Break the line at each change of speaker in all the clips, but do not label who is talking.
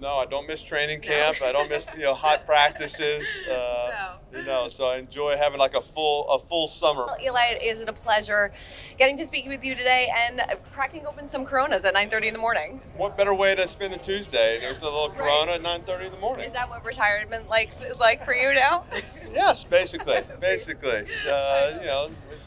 No, I don't miss training camp. I don't miss hot practices. So I enjoy having like a full summer.
Well, Eli, is it a pleasure getting to speak with you today and cracking open some Coronas at 9:30 in the morning?
What better way to spend a Tuesday? There's a little Corona at 9:30 in the morning.
Is that what retirement is like for you now?
Yes, basically. It's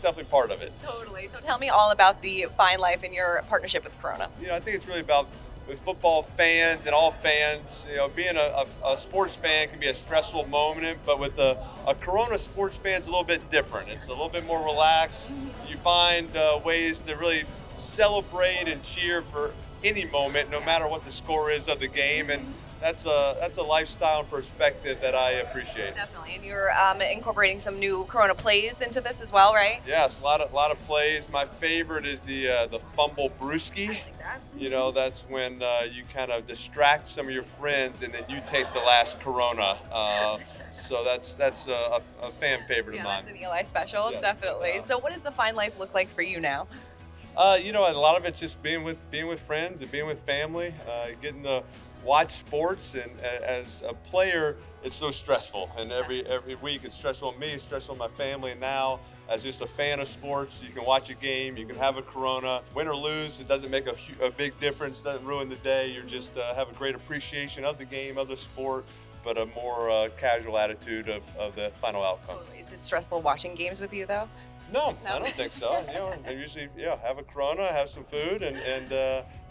definitely part of it.
Totally. So tell me all about the Fine Life and your partnership with Corona.
I think it's really about with football fans and all fans, being a sports fan can be a stressful moment, but with a Corona sports fan, it's a little bit different. It's a little bit more relaxed. You find ways to really celebrate and cheer for any moment, no matter what the score is of the game, and that's a lifestyle and perspective that I appreciate.
Definitely, and you're incorporating some new Corona plays into this as well, right?
Yes, a lot of plays. My favorite is the fumble brewski.
I like that.
That's when you kind of distract some of your friends and then you take the last Corona. So that's a fan favorite of mine.
That's an Eli special,
Yes.
definitely. So what does the Fine Life look like for you now?
And a lot of it's just being with friends and being with family, getting to watch sports. And as a player, it's so stressful. And every week it's stressful on me, it's stressful on my family. And now, as just a fan of sports, you can watch a game, you can have a Corona, win or lose. It doesn't make a big difference. Doesn't ruin the day. You just have a great appreciation of the game, of the sport, but a more casual attitude of the final outcome.
Totally. Is it stressful watching games with you though?
No, I don't think so. I usually have a Corona, have some food, and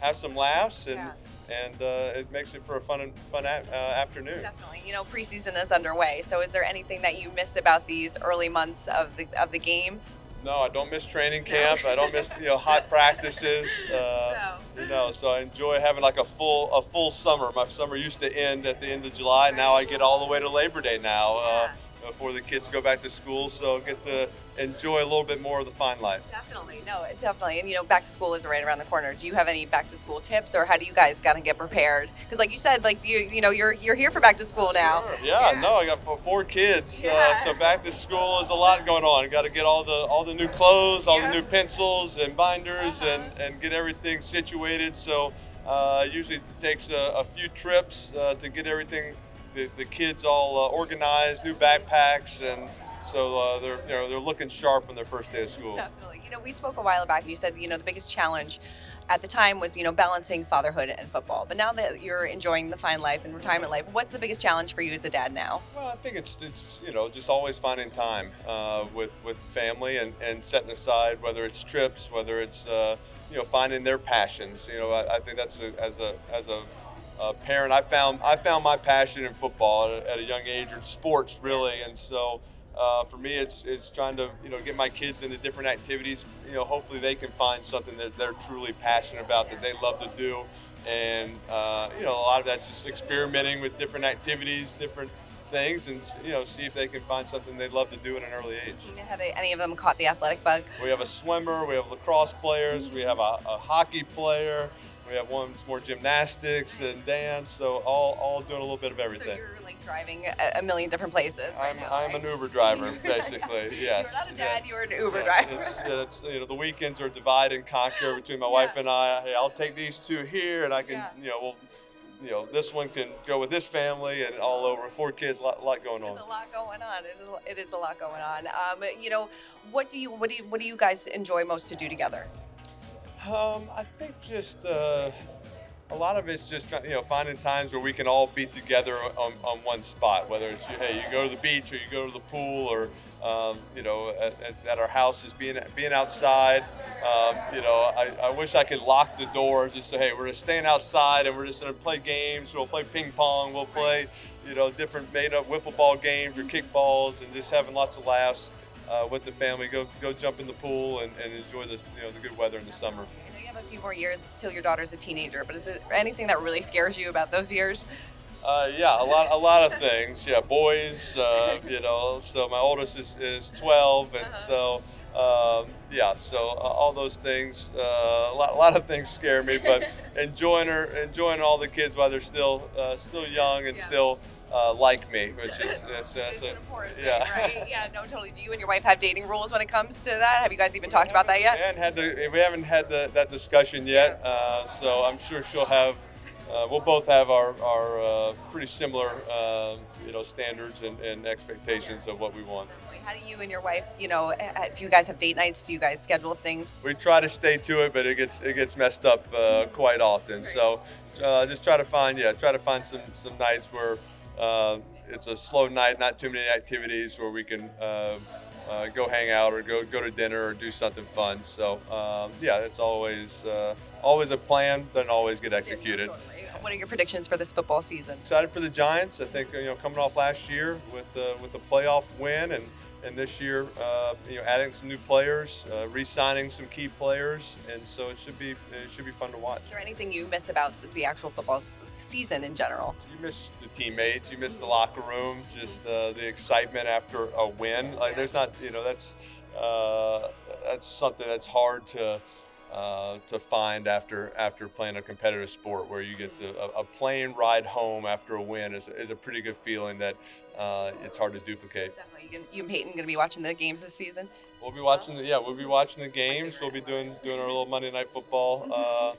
have some laughs, and it makes it for a fun afternoon.
Definitely. Preseason is underway. So is there anything that you miss about these early months of the game?
No, I don't miss training camp. I don't miss hot practices. So I enjoy having like a full summer. My summer used to end at the end of July. Now I get all the way to Labor Day now. Before the kids go back to school, so get to enjoy a little bit more of the Fine Life.
Definitely, and back to school is right around the corner. Do you have any back to school tips, or how do you guys gotta get prepared? Because like you said, you're here for back to school now.
Sure. Yeah, no, I got four kids, so back to school is a lot going on. Got to get all the new clothes, all the new pencils and binders, and get everything situated. So usually takes a few trips to get everything. The kids all organized, new backpacks, and so they're looking sharp on their first day of school.
Definitely. We spoke a while back. You said the biggest challenge at the time was balancing fatherhood and football. But now that you're enjoying the Fine Life and retirement life, what's the biggest challenge for you as a dad now?
Well, I think it's just always finding time with family and setting aside, whether it's trips, whether it's finding their passions. I think that's as a parent, I found my passion in football at a young age, or sports really, and so for me it's trying to get my kids into different activities. Hopefully they can find something that they're truly passionate about, that they love to do, and a lot of that's just experimenting with different activities, different things, and see if they can find something they'd love to do at an early age.
Have any of them caught the athletic bug?
We have a swimmer, we have lacrosse players, we have a hockey player. We have one that's more gymnastics and dance, so all doing a little bit of everything.
So you're like driving a million different places.
I'm an Uber driver, basically. Yes.
You're not a dad. You're an Uber driver.
It's the weekends are divide and conquer between my wife and I. Hey, I'll take these two here, and I can this one can go with this family, and all over 4 kids, a lot going on.
There's a lot going on. It is a lot going on. What do you guys enjoy most to do together?
I think just a lot of it's just finding times where we can all be together on one spot. Whether it's you go to the beach or you go to the pool, or it's at our house, just being outside. I wish I could lock the doors, just say, hey, we're just staying outside and we're just going to play games. We'll play ping pong. We'll play different made up wiffle ball games or kickballs, and just having lots of laughs. With the family, go jump in the pool and enjoy the good weather in the summer.
I know you have a few more years till your daughter's a teenager, but is there anything that really scares you about those years?
A lot of things. Yeah, boys. So my oldest is 12, and so all those things. A lot of things scare me, but enjoying all the kids while they're still young and still. Like me, which is
it's an important thing, right? Yeah, no, totally. Do you and your wife have dating rules when it comes to that? Have you guys even talked about that yet?
We haven't had that discussion yet, so I'm sure she'll have we'll both have our pretty similar standards and expectations of what we want.
How do you and your wife, do you guys have date nights? Do you guys schedule things?
We try to stay to it, but it gets messed up quite often. So just try to find some nights where it's a slow night, not too many activities, where we can go hang out or go to dinner or do something fun. So it's always a plan, doesn't always get executed.
What are your predictions for this football season?
Excited for the Giants. I think coming off last year with the playoff win, and this year adding some new players, re-signing some key players, and so it should be fun to watch.
Is there anything you miss about the actual football season in general?
You miss the teammates, you miss the locker room, just the excitement after a win. Like there's not that's something that's hard to find after playing a competitive sport, where you get a plane ride home after a win is a pretty good feeling that it's hard to duplicate.
Definitely. You and Peyton going to be watching the games this season?
We'll be watching the games. We'll be doing our little Monday Night Football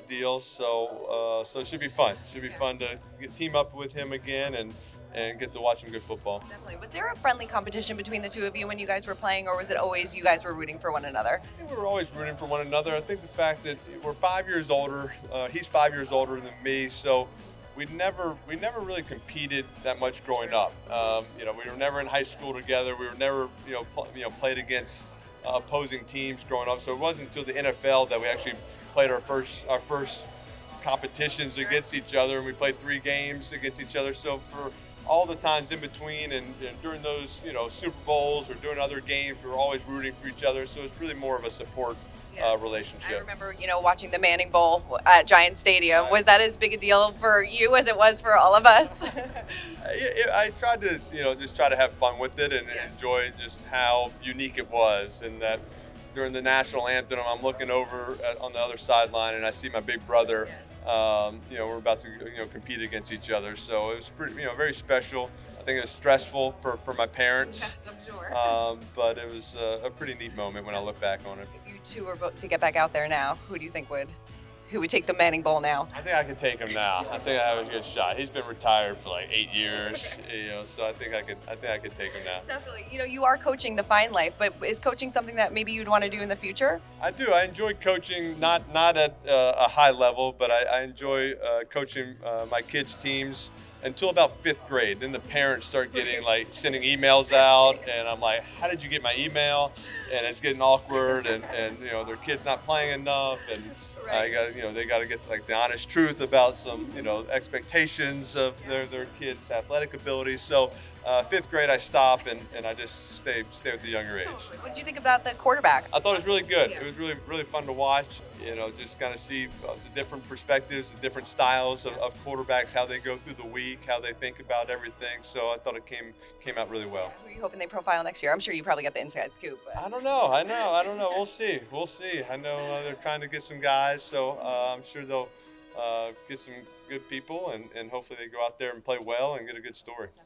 deals. So it should be fun. It should be fun to team up with him again and get to watch some good football.
Definitely. Was there a friendly competition between the two of you when you guys were playing, or was it always you guys were rooting for one another?
I think we were always rooting for one another. I think the fact that we're 5 years older, he's 5 years older than me, so we never really competed that much growing up. We were never in high school together. We were never played against opposing teams growing up. So it wasn't until the NFL that we actually played our first competitions against each other, and we played 3 games against each other. So for all the times in between and during those Super Bowls or during other games, we were always rooting for each other. So it's really more of a support relationship.
I remember, watching the Manning Bowl at Giant Stadium. Was that as big a deal for you as it was for all of us?
I tried to, just try to have fun with it and enjoy just how unique it was. And that during the national anthem, I'm looking over on the other sideline and I see my big brother. We're about to compete against each other. So it was pretty, very special. I think it was stressful for my parents.
Yes, I'm sure.
But it was a pretty neat moment when I look back on it.
If you two were to get back out there now, who do you think would take the Manning Bowl now?
I think I could take him now. I think I have a good shot. He's been retired for like 8 years, so I think I could take him now.
Definitely. You are coaching the Fine Life, but is coaching something that maybe you'd want to do in the future?
I do. I enjoy coaching, not at a high level, but I enjoy coaching my kids' teams until about 5th grade. Then the parents start getting sending emails out, and I'm like, how did you get my email? And it's getting awkward, and their kid's not playing enough, and I got they got to get the honest truth about some expectations of their kids' athletic abilities. So 5th grade I stop and I just stay with the younger age.
Totally. What did you think about the quarterback?
I thought it was really good. It was really fun to watch. Just kind of see the different perspectives, the different styles of quarterbacks, how they go through the week, how they think about everything. So I thought it came out really well.
Who are you hoping they profile next year? I'm sure you probably got the inside scoop. But...
I don't know. We'll see. I know they're trying to get some guys, so I'm sure they'll get some good people, and hopefully they go out there and play well and get a good story.